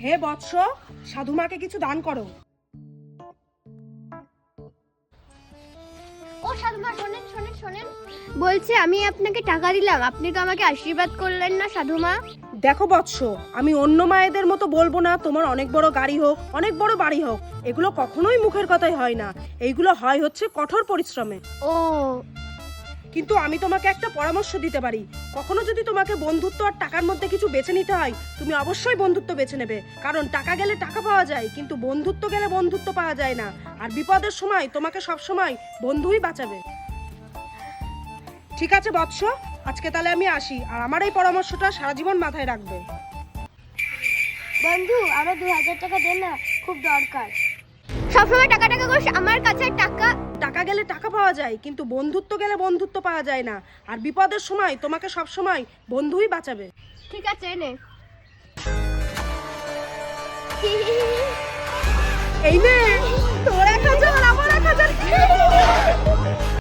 হে বৎস, সাধুমাকে কিছু দান করো। ও সাধুমা, শোনেন শোনেন শোনেন, বলছে আমি আপনাকে টাকা দিলাম, আপনি তো আমাকে আশীর্বাদ করলেন না সাধুমা। দেখো বৎস, আমি অন্য মায়েদের মতো বলবো না তোমার অনেক বড় গাড়ি হোক, অনেক বড় বাড়ি হোক, এগুলো কখনোই মুখের কথাই হয় না। এইগুলো হয় হচ্ছে কঠোর পরিশ্রমে। ও কিন্তু আমি তোমাকে একটা পরামর্শ দিতে পারি, কখনো যদি তোমাকে বন্ধুত্ব আর টাকার মধ্যে কিছু বেছে নিতে হয়, তুমি অবশ্যই বন্ধুত্ব বেছে নেবে। কারণ টাকা গেলে টাকা পাওয়া যায়, কিন্তু বন্ধুত্ব গেলে বন্ধুত্ব পাওয়া যায় না। আর বিপদের সময় তোমাকে সব সময় বন্ধুই বাঁচাবে। ঠিক আছে বৎস, আজকে তাহলে আমি আসি, আর আমার এই পরামর্শটা সারা জীবন মাথায় রাখবে। বন্ধু, আমার 2000 টাকা দে না, খুব দরকার। সবসময় টাকা টাকা করিস, আমার কাছে টাকা। টাকা গেলে টাকা পাওয়া যায়, কিন্তু বন্ধুত্ব গেলে বন্ধুত্ব পাওয়া যায় না। আর বিপদের সময় তোমাকে সব সময় বন্ধুই বাঁচাবে। ঠিক আছে, নে। এই নে।